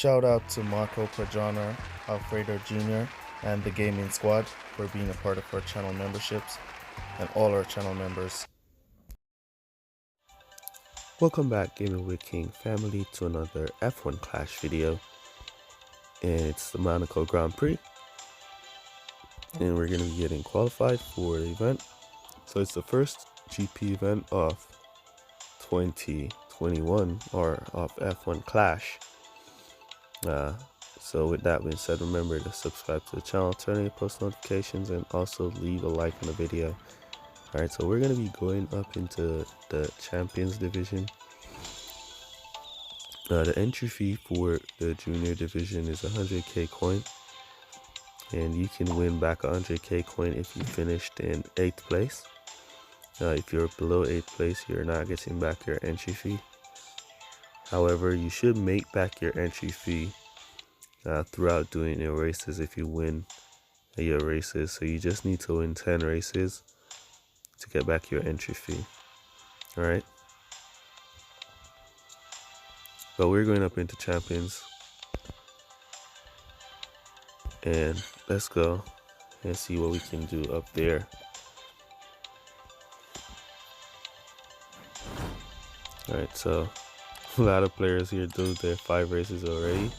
Shout out to Marco Padrana, Alfredo Jr., and the gaming squad for being a part of our channel memberships and all our channel members. Welcome back, Gaming with King family, to another F1 Clash video. And it's the Monaco Grand Prix. And we're going to be getting qualified for the event. So it's the first GP event of 2021, or of F1 Clash. So with that being said, remember to subscribe to the channel, turn on your post notifications, and also leave a like on the video. Alright, so we're going to be going up into the Champions Division. The entry fee for the Junior Division is 100k coin. And you can win back 100k coin if you finished in 8th place. If you're below 8th place, you're not getting back your entry fee. However, you should make back your entry fee throughout doing your races if you win your races. So you just need to win 10 races to get back your entry fee. Alright, but we're going up into Champions, and let's go and see what we can do up there. Alright, so a lot of players here do their 5 races already.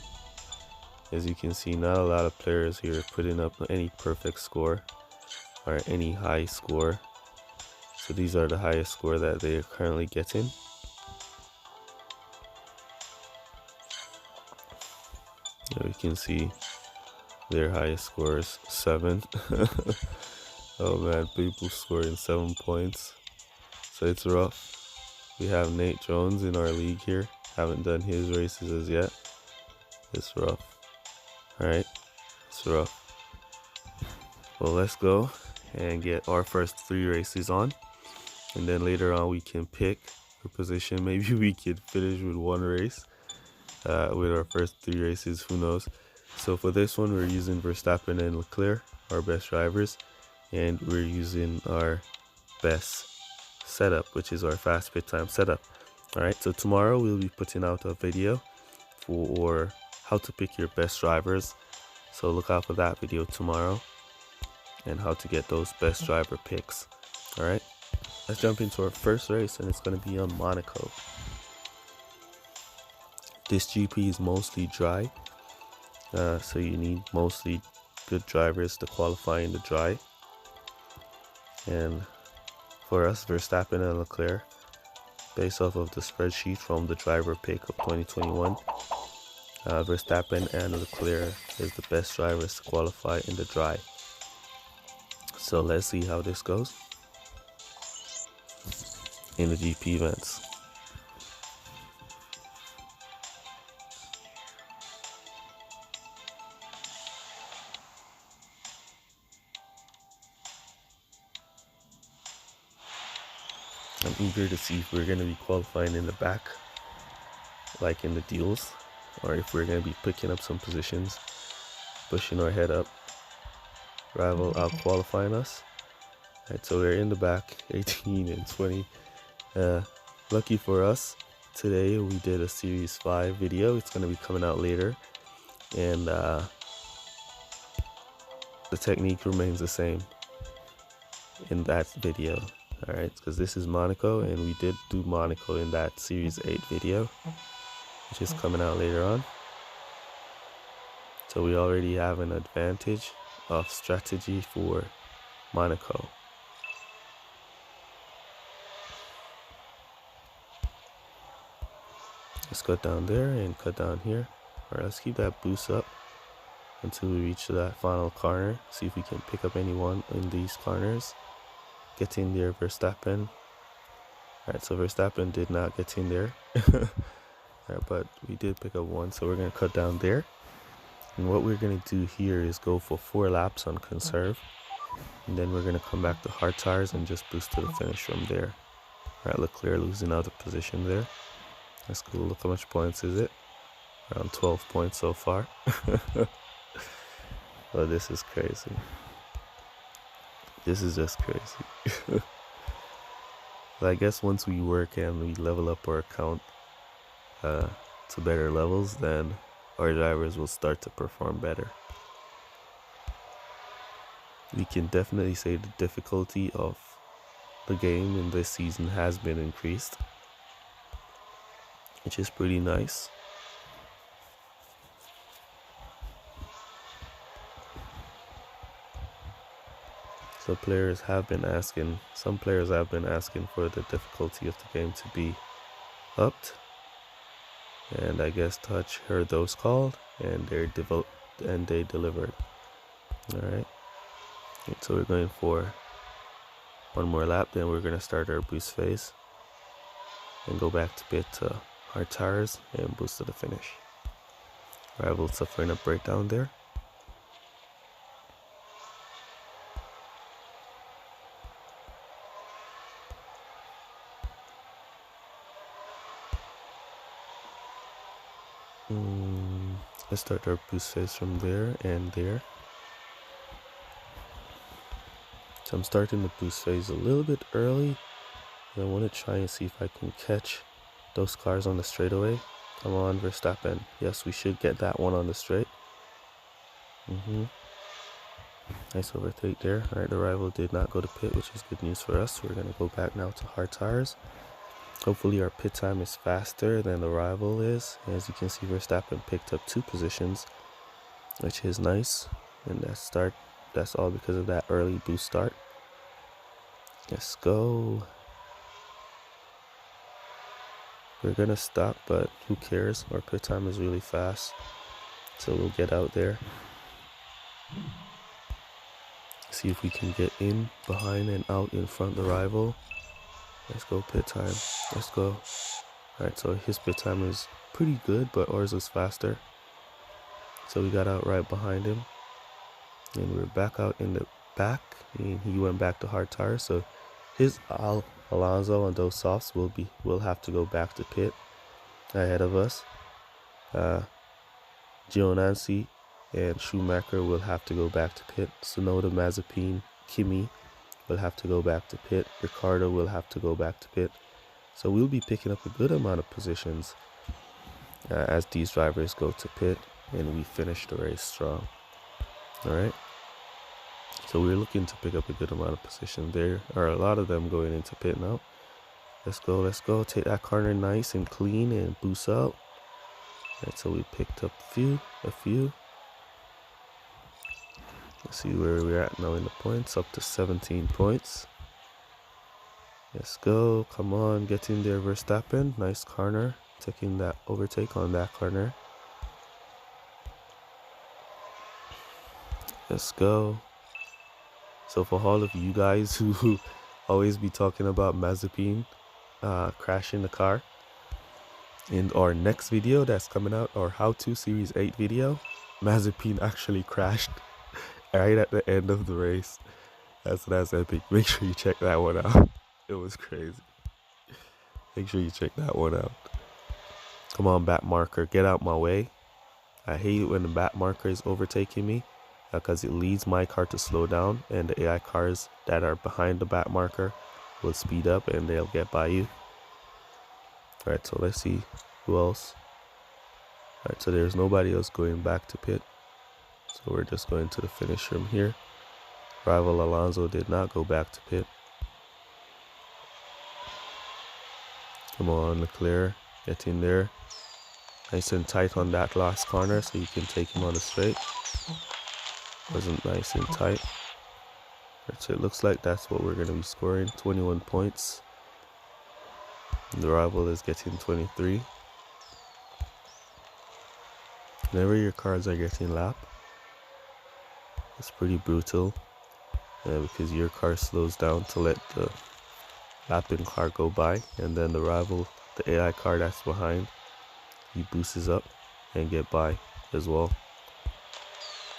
As you can see, not a lot of players here putting up any perfect score or any high score. So these are the highest score that they are currently getting. You can see their highest score is 7. Oh man, people scoring 7 points. So it's rough. We have Nate Jones in our league here. Haven't done his races as yet. It's rough. Alright, it's rough. Well, let's go and get our first 3 races on. And then later on we can pick a position. Maybe we could finish with 1 race with our first 3 races, who knows. So for this one, we're using Verstappen and Leclerc, our best drivers, and we're using our best setup, which is our fast pit time setup. Alright, so tomorrow we'll be putting out a video for how to pick your best drivers. So look out for that video tomorrow, and how to get those best driver picks. Alright, let's jump into our first race, and it's going to be on Monaco. This GP is mostly dry, so you need mostly good drivers to qualify in the dry. And for us, Verstappen and Leclerc, based off of the spreadsheet from the driver pick of 2021, Verstappen and Leclerc is the best drivers to qualify in the dry. So let's see how this goes in the GP events. I'm eager to see if we're going to be qualifying in the back, like in the deals, or if we're going to be picking up some positions, pushing our head up, rival out qualifying us. Alright, so we're in the back, 18 and 20. Lucky for us, today we did a Series 5 video. It's going to be coming out later, and the technique remains the same in that video. Alright, because this is Monaco, and we did do Monaco in that Series 8 video, which is coming out later on. So we already have an advantage of strategy for Monaco. Let's cut down there and cut down here. Alright, let's keep that boost up until we reach that final corner. See if we can pick up anyone in these corners. Get in there, Verstappen. Alright, so Verstappen did not get in there. Alright, but we did pick up one, so we're going to cut down there. And what we're going to do here is go for 4 laps on conserve. And then we're going to come back to hard tires and just boost to the finish from there. Alright, Leclerc losing out of position there. That's cool. Look how much points is it? Around 12 points so far. Well, this is crazy. This is just crazy. But I guess once we work and we level up our account to better levels, then our drivers will start to perform better. We can definitely say the difficulty of the game in this season has been increased, which is pretty nice. So some players have been asking for the difficulty of the game to be upped, and I guess Touch heard those called, and they delivered. All right, so we're going for one more lap, then we're gonna start our boost phase and go back to pit to hard tires and boost to the finish. Rival suffering a breakdown there. Let's start our boost phase from there and there. So I'm starting the boost phase a little bit early. I want to try and see if I can catch those cars on the straightaway. Come on, Verstappen. Yes, we should get that one on the straight. Nice overtake there. Alright, the rival did not go to pit, which is good news for us. We're going to go back now to hard tires. Hopefully our pit time is faster than the rival is. As you can see, Verstappen picked up 2 positions, which is nice. And that's all because of that early boost start. Let's go. We're gonna stop, but who cares? Our pit time is really fast, so we'll get out there. See if we can get in, behind, and out in front of the rival. Let's go pit time. Let's go. Alright, so his pit time is pretty good, but ours was faster. So we got out right behind him. And we're back out in the back. And he went back to hard tires. So his Alonso and those softs will have to go back to pit ahead of us. Giovinazzi and Schumacher will have to go back to pit. Tsunoda, Mazepin, Kimi will have to go back to pit. Ricardo will have to go back to pit. So we'll be picking up a good amount of positions as these drivers go to pit and we finish the race strong. Alright, so we're looking to pick up a good amount of position. There are a lot of them going into pit now. Let's go, take that corner nice and clean and boost out. Alright, so we picked up a few. Let's see where we're at now in the points, up to 17 points. Let's go, come on, get in there, Verstappen. Nice corner, taking that overtake on that corner. Let's go. So for all of you guys who always be talking about Mazepin crashing the car, in our next video that's coming out, our How To Series 8 video, Mazepin actually crashed right at the end of the race. That's epic. Make sure you check that one out. It was crazy. Make sure you check that one out. Come on, back marker, get out my way. I hate it when the back marker is overtaking me because it leads my car to slow down, and the AI cars that are behind the back marker will speed up and they'll get by you. Alright, so let's see who else. Alright, so there's nobody else going back to pit. So we're just going to the finish from here. Rival Alonso did not go back to pit. Come on, Leclerc, get in there. Nice and tight on that last corner so you can take him on the straight. Wasn't nice and tight. Right, so it looks like that's what we're going to be scoring, 21 points. And the rival is getting 23. Whenever your cars are getting lap, it's pretty brutal because your car slows down to let the lapping car go by, and then the rival, the AI car that's behind, he boosts up and get by as well.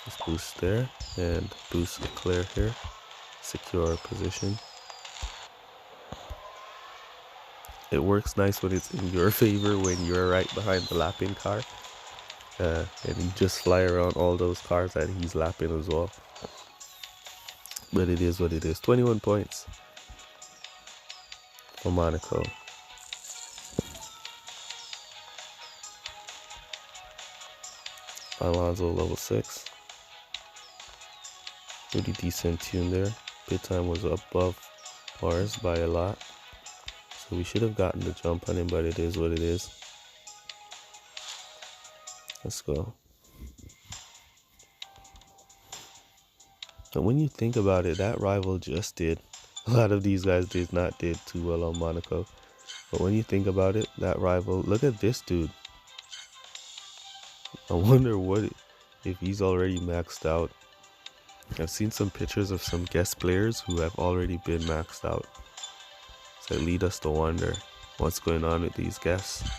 Let's boost there and boost Leclerc here, secure our position. It works nice when it's in your favor when you're right behind the lapping car, and you just fly around all those cars that he's lapping as well. But it is what it is. 21 points for Monaco. Alonso level 6. Pretty decent tune there. Pit time was above ours by a lot. So we should have gotten the jump on him, but it is what it is. Let's go. But when you think about it, that rival just did. A lot of these guys did too well on Monaco. But when you think about it, that rival, look at this dude. I wonder if he's already maxed out. I've seen some pictures of some guest players who have already been maxed out. So it leads us to wonder what's going on with these guests.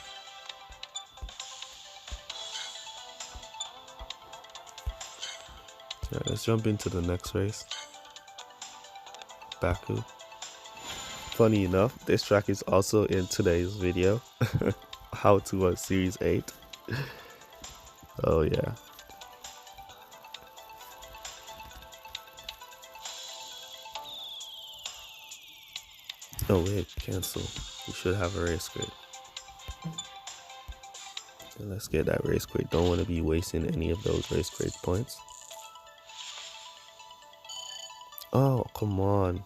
Alright, let's jump into the next race. Baku. Funny enough, this track is also in today's video. How to on Series 8. Oh yeah. Oh wait, cancel. We should have a race grid. And let's get that race grid. Don't want to be wasting any of those race grid points. Oh, come on.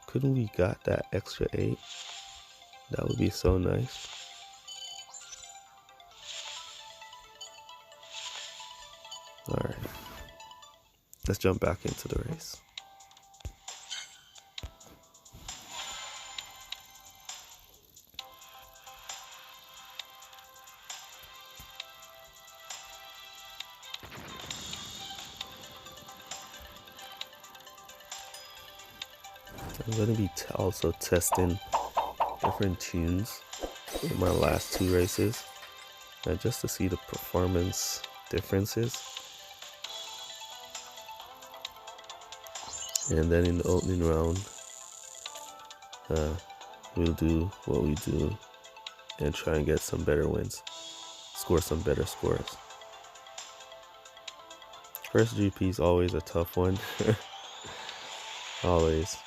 Couldn't we got that extra 8? That would be so nice. Alright. Let's jump back into the race. I'm going to be also testing different tunes in my last 2 races, just to see the performance differences. And then in the opening round, we'll do what we do and try and get some better wins, score some better scores. First GP is always a tough one. Always.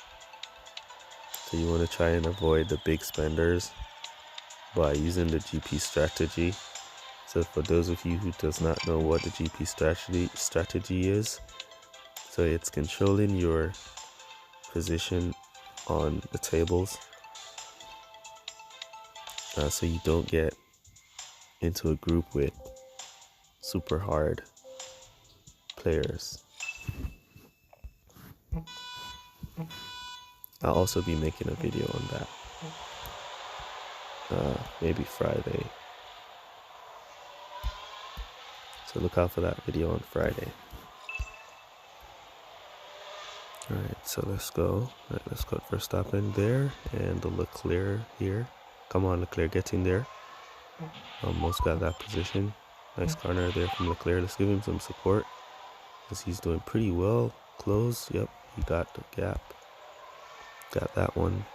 So you want to try and avoid the big spenders by using the GP strategy. So for those of you who does not know what the GP strategy is, so it's controlling your position on the tables, so you don't get into a group with super hard players. I'll also be making a video on that, maybe Friday. So look out for that video on Friday. Alright, so let's go. Alright, let's go first stop in there and the Leclerc here. Come on, Leclerc, get in there. Almost got that position. Nice corner there from Leclerc. Let's give him some support because he's doing pretty well. Close, yep, he got the gap. Got that one.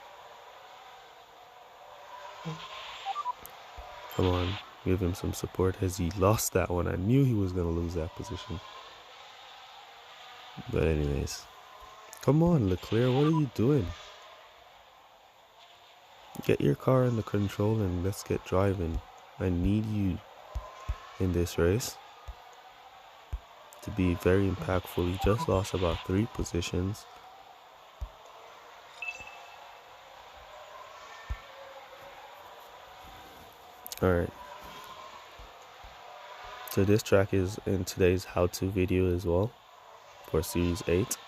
Come on, give him some support as he lost that one. I knew he was going to lose that position. But anyways, come on, Leclerc, what are you doing? Get your car under control and let's get driving. I need you in this race to be very impactful. He just lost about 3 positions. Alright. So this track is in today's how-to video as well for Series 8.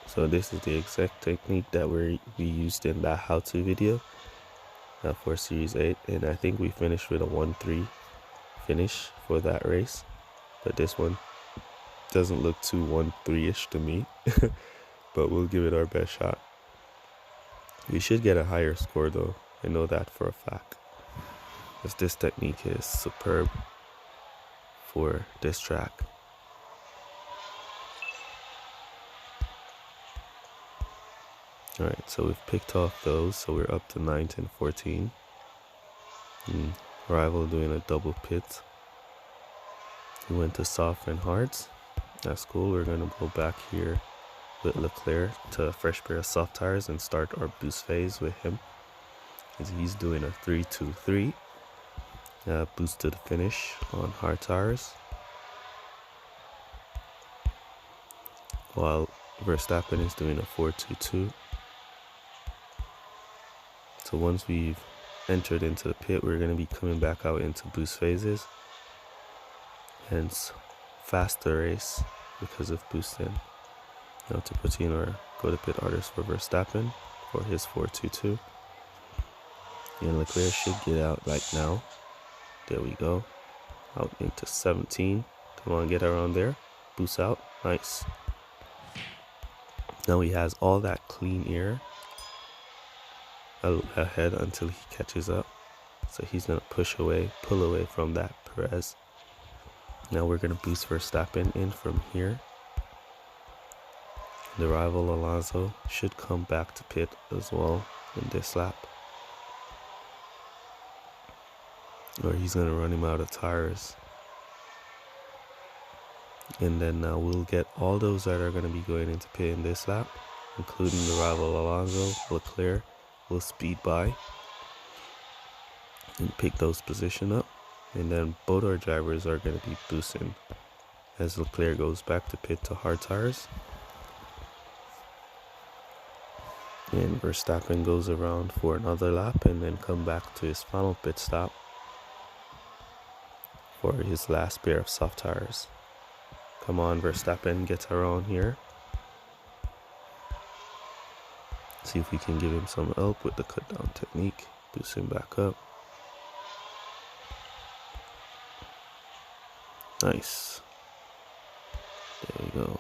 So this is the exact technique that we used in that how-to video for Series 8. And I think we finished with a 1-3 finish for that race. But this one doesn't look too 1-3-ish to me. But we'll give it our best shot. We should get a higher score though. I know that for a fact. Because this technique is superb for this track. Alright, so we've picked off those, so we're up to 9, 10, 14. Rival doing a double pit. He went to soft and hards. That's cool. We're going to go back here with Leclerc to a fresh pair of soft tires and start our boost phase with him. As he's doing a 3-2-3. boost to the finish on hard tires, while Verstappen is doing a 4.22. So once we've entered into the pit, we're going to be coming back out into boost phases, hence faster race because of boosting. Now to put in our go to pit orders for Verstappen for his 4.22. And Leclerc should get out right now. There we go. Out into 17. Come on, get around there. Boost out. Nice. Now he has all that clean air ahead until he catches up. So he's going to pull away from that Perez. Now we're going to boost Verstappen in from here. The rival Alonso should come back to pit as well in this lap, or he's going to run him out of tires. And then now we'll get all those that are going to be going into pit in this lap, including the rival Alonso. Leclerc will speed by and pick those position up, and then both our drivers are going to be boosting as Leclerc goes back to pit to hard tires, and Verstappen goes around for another lap and then come back to his final pit stop for his last pair of soft tires. Come on, Verstappen, get around here. See if we can give him some help with the cut down technique. Boost him back up. Nice. There you go.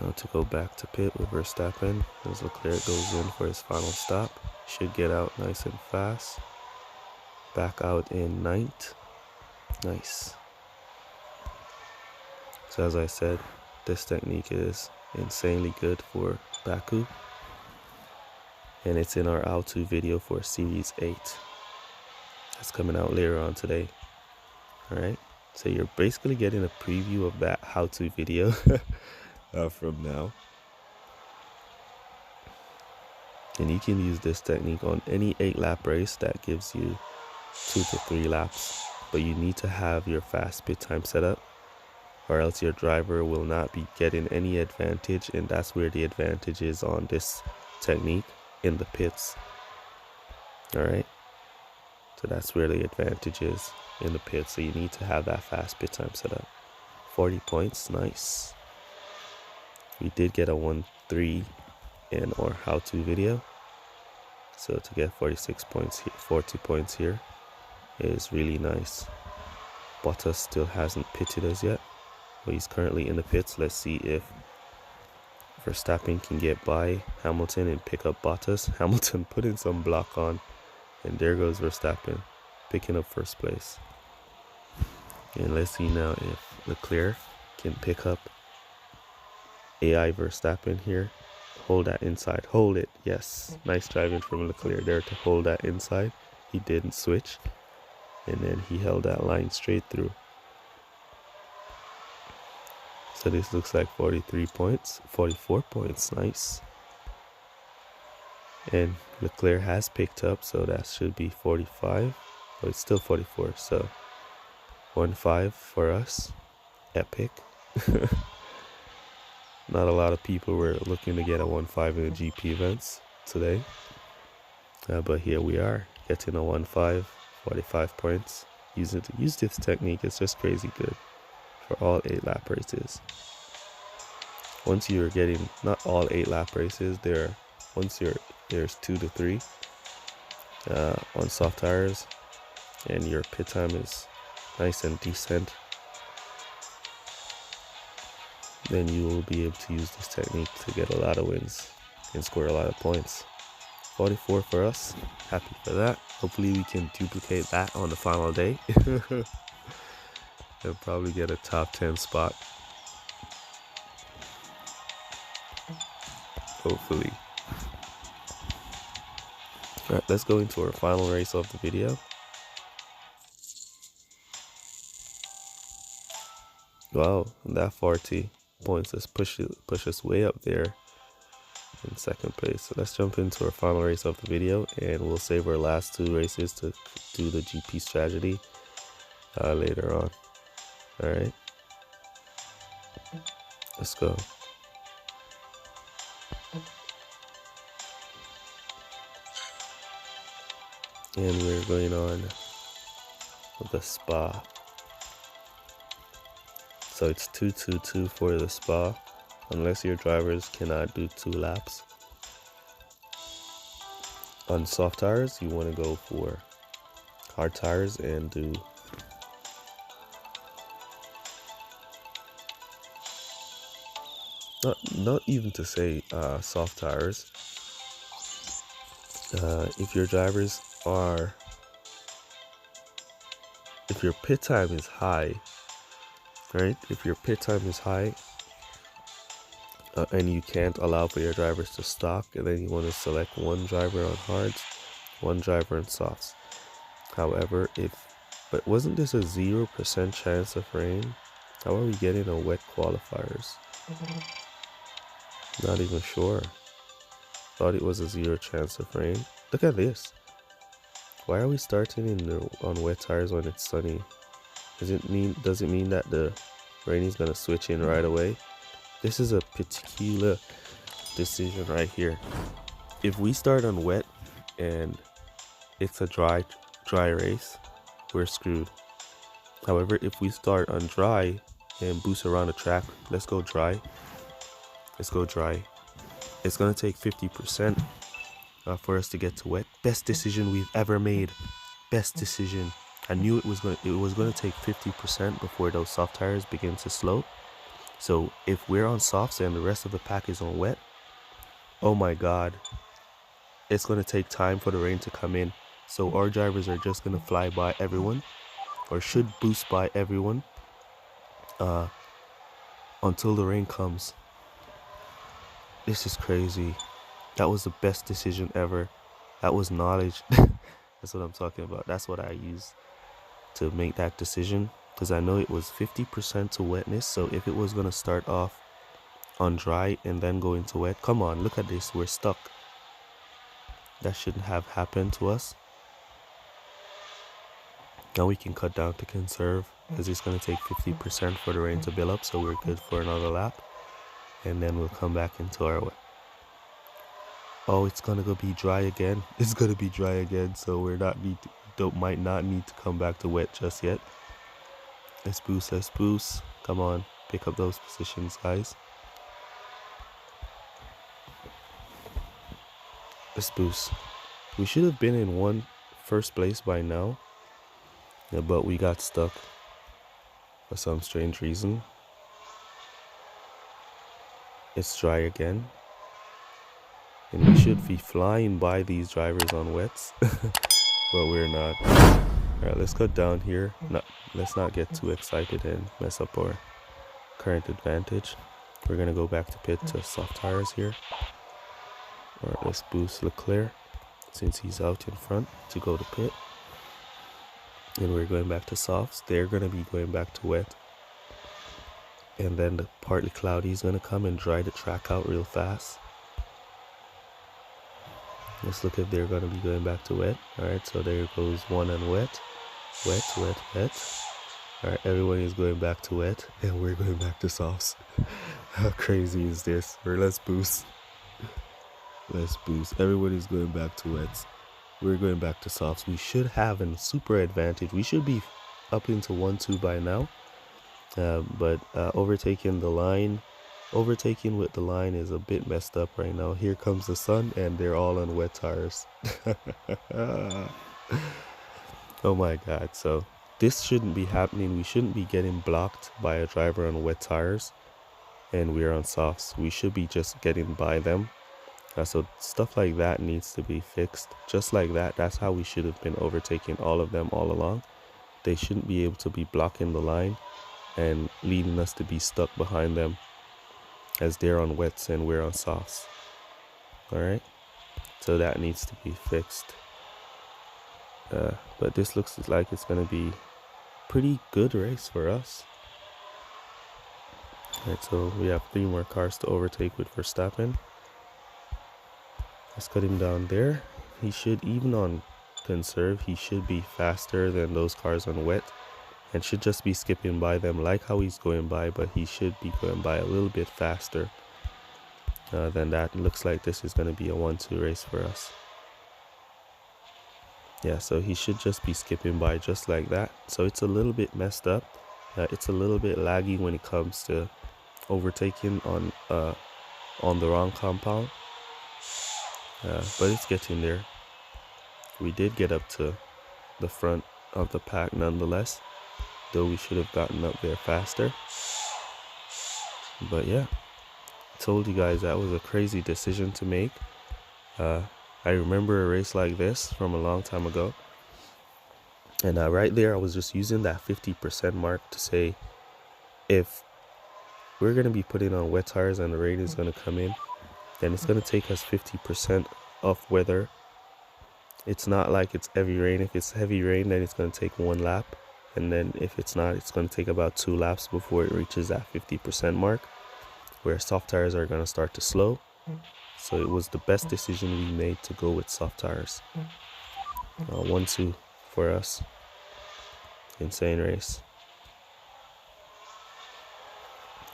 Now to go back to pit with Verstappen as Leclerc goes in for his final stop. Should get out nice and fast. Back out in 9th. Nice. So as I said, this technique is insanely good for Baku. And it's in our how-to video for Series 8. That's coming out later on today. Alright, so you're basically getting a preview of that how-to video from now. And you can use this technique on any 8-lap race that gives you 2 to 3 laps. But you need to have your fast pit time set up, or else your driver will not be getting any advantage. And that's where the advantage is on this technique, in the pits. Alright, so that's where the advantage is, in the pits. So you need to have that fast pit time set up. 40 points, nice. We did get a 1-3 in our how-to video, so to get 46 points here, 40 points here is really nice. Bottas still hasn't pitted us yet, but he's currently in the pits. Let's see if Verstappen can get by Hamilton and pick up Bottas. Hamilton putting some block on, and there goes Verstappen picking up first place. And let's see now if Leclerc can pick up AI Verstappen here. Hold that inside. Hold it. Yes. Nice driving from Leclerc there to hold that inside. He didn't switch. And then he held that line straight through. So this looks like 43 points. 44 points. Nice. And Leclerc has picked up, so that should be 45. Oh, it's still 44. So 1-5 for us. Epic. Not a lot of people were looking to get a 1-5 in the GP events today. But here we are, getting a 1-5, 45 points. Use this technique, it's just crazy good for all 8-lap races. Once you're getting, not all 8-lap races, there's 2 to 3 on soft tires, and your pit time is nice and decent, then you will be able to use this technique to get a lot of wins and score a lot of points. 44 for us. Happy for that. Hopefully we can duplicate that on the final day. And probably get a top 10 spot. Hopefully. Alright, let's go into our final race of the video. Wow, and that 40 points has push us way up there in second place. So let's jump into our final race of the video, and we'll save our last 2 races to do the GP strategy later on. Alright, let's go. And we're going on with the spa. So it's 2-2-2 for the spa, unless your drivers cannot do 2 laps. On soft tires, you want to go for hard tires and do not even to say soft tires. If your drivers are, if your pit time is high, right? If your pit time is high and you can't allow for your drivers to stock, and then you want to select 1 driver on hards, 1 driver on softs. However, but wasn't this a 0% chance of rain? How are we getting a wet qualifiers? Not even sure. Thought it was a 0 chance of rain. Look at this. Why are we starting on wet tires when it's sunny? Does it mean that the rain is gonna switch in right away? This is a particular decision right here. If we start on wet and it's a dry race, we're screwed. However, if we start on dry and boost around the track, let's go dry. Let's go dry. It's gonna take 50% for us to get to wet. Best decision we've ever made. Best decision. I knew it was gonna take 50% before those soft tires begin to slow. So if we're on softs and the rest of the pack is on wet, oh my god, it's gonna take time for the rain to come in. So our drivers are just gonna fly by everyone, or should boost by everyone until the rain comes. This is crazy. That was the best decision ever. That was knowledge. That's what I'm talking about. That's what I used to make that decision, because I know it was 50% to wetness. So if it was going to start off on dry and then go into wet, come on, look at this, we're stuck. That shouldn't have happened to us. Now we can cut down to conserve, because it's going to take 50% for the rain to build up, so we're good for another lap, and then we'll come back into our wet. Oh, it's gonna go be dry again. It's gonna be dry again, so might not need to come back to wet just yet. Let's boost. Come on, pick up those positions, guys. Let's boost. We should have been in first place by now, but we got stuck for some strange reason. It's dry again. And we should be flying by these drivers on wets, but we're not. Alright, let's cut down here. Let's not get too excited and mess up our current advantage. We're going to go back to pit to soft tires here. Alright, let's boost Leclerc since he's out in front to go to pit. And we're going back to softs. They're going to be going back to wet. And then the partly cloudy is going to come and dry the track out real fast. Let's look if they're going to be going back to wet. Alright, so there goes 1 on wet. Wet. Alright, everyone is going back to wet, and we're going back to softs. How crazy is this? Let's boost. Let's boost. Everyone is going back to wets. We're going back to softs. We should have a super advantage. We should be up into 1-2 by now. But overtaking with the line is a bit messed up right now. Here comes the sun, and they're all on wet tires. Oh my god. So this shouldn't be happening. We shouldn't be getting blocked by a driver on wet tires, and we're on softs. We should be just getting by them. So stuff like that needs to be fixed. Just like that. That's how we should have been overtaking all of them all along. They shouldn't be able to be blocking the line and leading us to be stuck behind them, as they're on wets and we're on softs. Alright, so that needs to be fixed. But this looks like it's going to be pretty good race for us. Alright, so we have 3 more cars to overtake with Verstappen. Let's cut him down there. He should, even on conserve, he should be faster than those cars on wet, and should just be skipping by them like how he's going by, but he should be going by a little bit faster than that. It looks like this is going to be a 1-2 race for us. Yeah, so he should just be skipping by just like that. So it's a little bit messed up. It's a little bit laggy when it comes to overtaking on the wrong compound. But it's getting there. We did get up to the front of the pack nonetheless, though we should have gotten up there faster. But yeah, I told you guys that was a crazy decision to make. I remember a race like this from a long time ago, and right there I was just using that 50% mark to say, if we're going to be putting on wet tires and the rain is going to come in, then it's going to take us 50% off weather. It's not like it's heavy rain. If it's heavy rain, then it's going to take 1 lap, and then if it's not, it's going to take about 2 laps before it reaches that 50% mark, where soft tires are going to start to slow. So it was the best decision we made to go with soft tires. 1-2 for us. Insane race.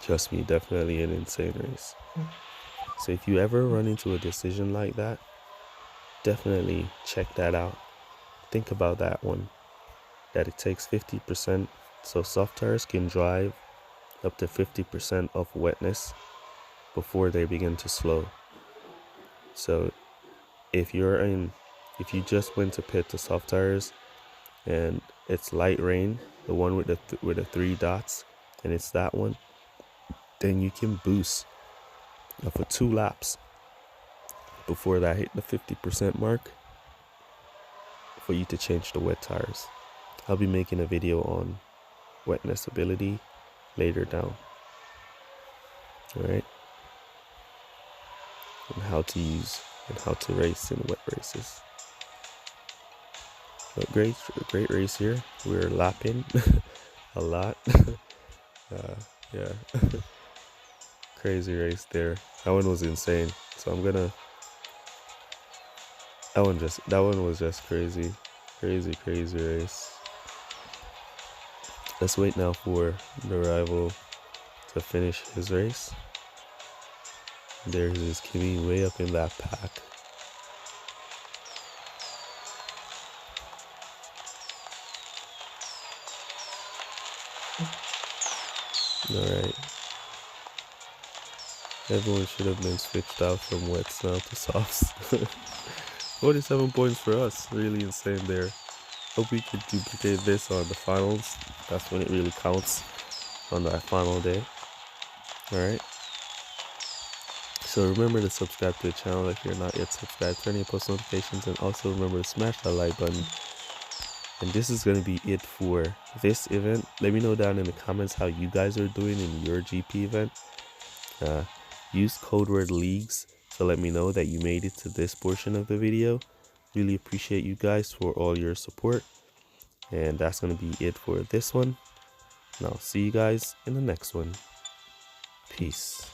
Trust me, definitely an insane race. So if you ever run into a decision like that, definitely check that out. Think about that one, that it takes 50%, so soft tires can drive up to 50% of wetness before they begin to slow. So if you just went to pit to soft tires and it's light rain, the one with the 3 dots, and it's that one, then you can boost for 2 laps before that hit the 50% mark for you to change the wet tires. I'll be making a video on wetness ability later down. Alright? And how to use and how to race in wet races. But great race here. We're lapping a lot. Yeah. Crazy race there. That one was insane. So that one was just crazy. Crazy race. Let's wait now for the rival to finish his race. There's his Kimi way up in that pack. Alright. Everyone should have been switched out from wets now to softs. 47 points for us. Really insane there. Hope we can duplicate this on the finals. That's when it really counts, on that final day. Alright. So remember to subscribe to the channel if you're not yet subscribed. Turn on your post notifications, and also remember to smash that like button. And this is going to be it for this event. Let me know down in the comments how you guys are doing in your GP event. Use code word leagues to let me know that you made it to this portion of the video. Really appreciate you guys for all your support. And that's going to be it for this one. And I'll see you guys in the next one. Peace.